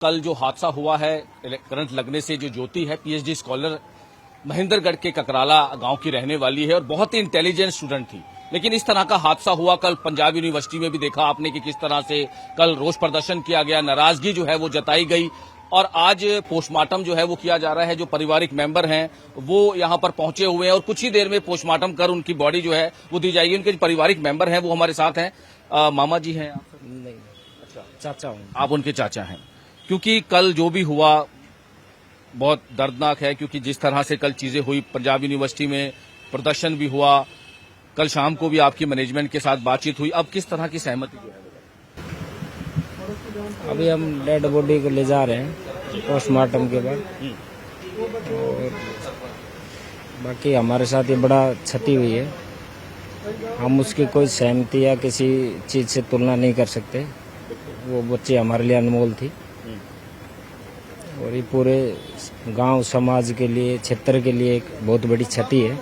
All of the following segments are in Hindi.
कल जो हादसा हुआ है करंट लगने से, जो ज्योति है पीएचडी स्कॉलर महेंद्रगढ़ के ककराला गांव की रहने वाली है और बहुत ही इंटेलिजेंट स्टूडेंट थी, लेकिन इस तरह का हादसा हुआ कल पंजाब यूनिवर्सिटी में भी देखा आपने कि किस तरह से कल रोष प्रदर्शन किया गया, नाराजगी जो है वो जताई गई और आज पोस्टमार्टम जो है वो किया जा रहा है। जो पारिवारिक मेंबर हैं वो यहां पर पहुंचे हुए हैं और कुछ ही देर में पोस्टमार्टम कर उनकी बॉडी जो है वो दी जाएगी। उनके जो पारिवारिक मेंबर हैं वो हमारे साथ हैं। मामा जी हैं आप? नहीं, अच्छा चाचा हूँ। आप उनके चाचा हैं। क्योंकि कल जो भी हुआ बहुत दर्दनाक है, क्योंकि जिस तरह से कल चीजें हुई, पंजाब यूनिवर्सिटी में प्रदर्शन भी हुआ, कल शाम को भी आपकी मैनेजमेंट के साथ बातचीत हुई, अब किस तरह की सहमति जो है? अभी हम डेड बॉडी को ले जा रहे हैं पोस्टमार्टम के बाद, और बाकी हमारे साथ ये बड़ा क्षति हुई है। हम उसकी कोई सहमति या किसी चीज से तुलना नहीं कर सकते। वो बच्ची हमारे लिए अनमोल थी और ये पूरे गांव समाज के लिए, क्षेत्र के लिए एक बहुत बड़ी क्षति है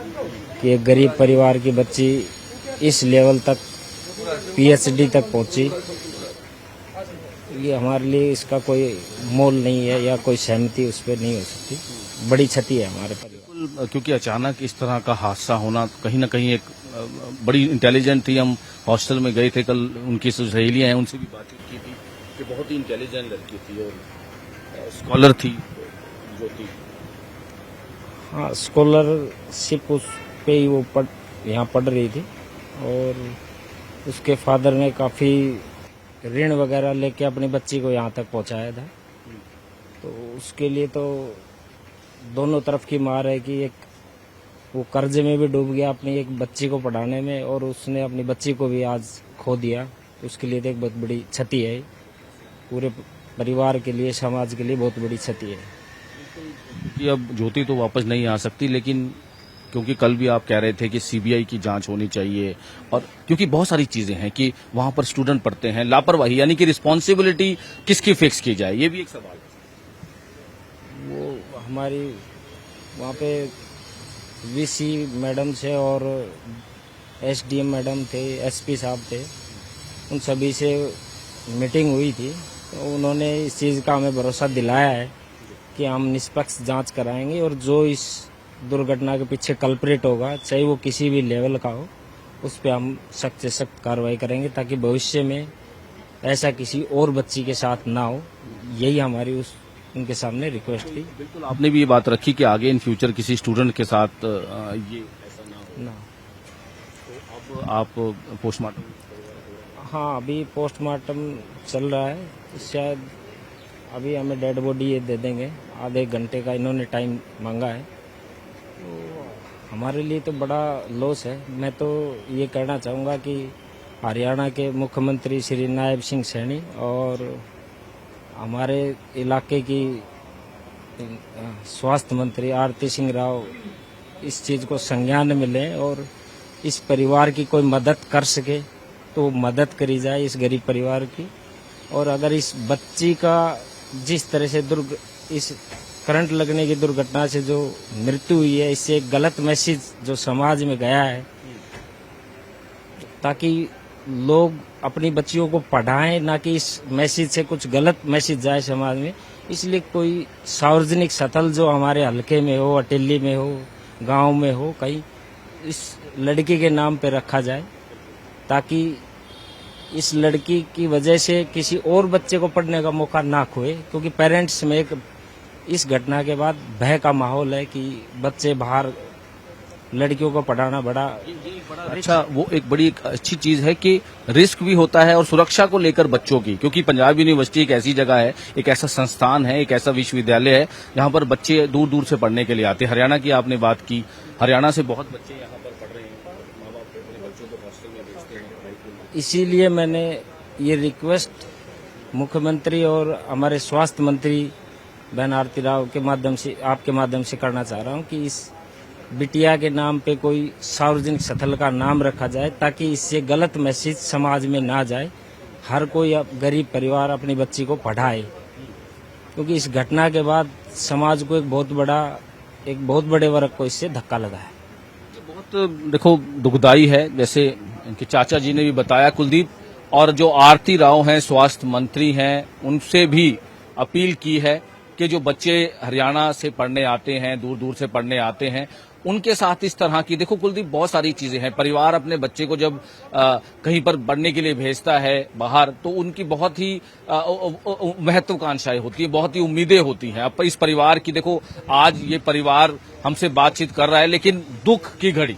कि एक गरीब परिवार की बच्ची इस लेवल तक पीएचडी तक पहुंची। ये हमारे लिए इसका कोई मोल नहीं है या कोई सहमति उस पर नहीं हो सकती। बड़ी क्षति है हमारे परिवार। क्योंकि अचानक इस तरह का हादसा होना, कहीं ना कहीं एक बड़ी इंटेलिजेंट थी। हम हॉस्टल में गए थे कल, उनकी सहेलियां हैं, उनसे भी बातचीत की थी कि बहुत ही इंटेलिजेंट लड़की थी और स्कॉलर थी ज्योति। हाँ, स्कॉलरशिप उस पे ही वो यहाँ पढ़ रही थी और उसके फादर ने काफ़ी ऋण वगैरह लेके अपनी बच्ची को यहाँ तक पहुँचाया था। तो उसके लिए तो दोनों तरफ की मार है कि एक वो कर्ज में भी डूब गया अपनी एक बच्ची को पढ़ाने में, और उसने अपनी बच्ची को भी आज खो दिया। उसके लिए तो एक बहुत बड़ी क्षति है, पूरे परिवार के लिए, समाज के लिए बहुत बड़ी क्षति है। कि अब ज्योति तो वापस नहीं आ सकती, लेकिन क्योंकि कल भी आप कह रहे थे कि सीबीआई की जांच होनी चाहिए, और क्योंकि बहुत सारी चीजें हैं कि वहां पर स्टूडेंट पढ़ते हैं, लापरवाही यानी कि रिस्पॉन्सिबिलिटी किसकी फिक्स की जाए, ये भी एक सवाल है। वो हमारी वहाँ पे वीसी मैडम से और एसडीएम मैडम थे, एसपी साहब थे, उन सभी से मीटिंग हुई थी। तो उन्होंने इस चीज़ का हमें भरोसा दिलाया है कि हम निष्पक्ष जांच कराएंगे और जो इस दुर्घटना के पीछे कल्प्रिट होगा, चाहे वो किसी भी लेवल का हो, उस पर हम सख्त से सख्त कार्रवाई करेंगे ताकि भविष्य में ऐसा किसी और बच्ची के साथ ना हो। यही हमारी उनके सामने रिक्वेस्ट थी। बिल्कुल, आपने भी ये बात रखी कि आगे इन फ्यूचर किसी स्टूडेंट के साथ ये ऐसा ना हो। तो अब आप पोस्टमार्टम? हाँ, अभी पोस्टमार्टम चल रहा है, तो शायद अभी हमें डेड बॉडी ये दे देंगे। आधे घंटे का इन्होंने टाइम मांगा है। तो हमारे लिए तो बड़ा लॉस है। मैं तो ये कहना चाहूँगा कि हरियाणा के मुख्यमंत्री श्री नायब सिंह सैनी और हमारे इलाके की स्वास्थ्य मंत्री आरती सिंह राव इस चीज़ को संज्ञान में लें और इस परिवार की कोई मदद कर सके तो मदद करी जाए इस गरीब परिवार की। और अगर इस बच्ची का जिस तरह से इस करंट लगने की दुर्घटना से जो मृत्यु हुई है, इससे एक गलत मैसेज जो समाज में गया है, ताकि लोग अपनी बच्चियों को पढ़ाएं, ना कि इस मैसेज से कुछ गलत मैसेज जाए समाज में। इसलिए कोई सार्वजनिक स्थल जो हमारे हलके में हो, अटेली में हो, गांव में हो, कहीं इस लड़की के नाम पे रखा जाए, ताकि इस लड़की की वजह से किसी और बच्चे को पढ़ने का मौका ना खोए। क्योंकि पेरेंट्स में एक इस घटना के बाद भय का माहौल है कि बच्चे बाहर लड़कियों को पढ़ाना बड़ा अच्छा, वो एक बड़ी एक अच्छी चीज है कि रिस्क भी होता है और सुरक्षा को लेकर बच्चों की, क्योंकि पंजाब यूनिवर्सिटी एक ऐसी जगह है, एक ऐसा संस्थान है, एक ऐसा विश्वविद्यालय है जहां पर बच्चे दूर दूर से पढ़ने के लिए आते हैं। हरियाणा की आपने बात की, हरियाणा से बहुत बच्चे यहाँ पर पढ़ रहे हैं, माँ बाप अपने बच्चों को हॉस्टल में भेजते हैं। इसीलिए मैंने ये रिक्वेस्ट मुख्यमंत्री और हमारे स्वास्थ्य मंत्री बहन आरती राव के माध्यम से, आपके माध्यम से करना चाह रहा हूँ कि इस बिटिया के नाम पे कोई सार्वजनिक स्थल का नाम रखा जाए, ताकि इससे गलत मैसेज समाज में ना जाए। हर कोई गरीब परिवार अपनी बच्ची को पढ़ाए, क्योंकि इस घटना के बाद समाज को एक बहुत बड़े वर्ग को इससे धक्का लगा है। बहुत देखो दुखदाई है, जैसे इनके चाचा जी ने भी बताया कुलदीप, और जो आरती राव हैं स्वास्थ्य मंत्री हैं, उनसे भी अपील की है कि जो बच्चे हरियाणा से पढ़ने आते हैं, दूर दूर से पढ़ने आते हैं, उनके साथ इस तरह की, देखो कुलदीप, बहुत सारी चीजें हैं। परिवार अपने बच्चे को जब कहीं पर पढ़ने के लिए भेजता है बाहर, तो उनकी बहुत ही महत्वाकांक्षाएं होती है, बहुत ही उम्मीदें होती हैं। अब इस परिवार की देखो, आज ये परिवार हमसे बातचीत कर रहा है, लेकिन दुख की घड़ी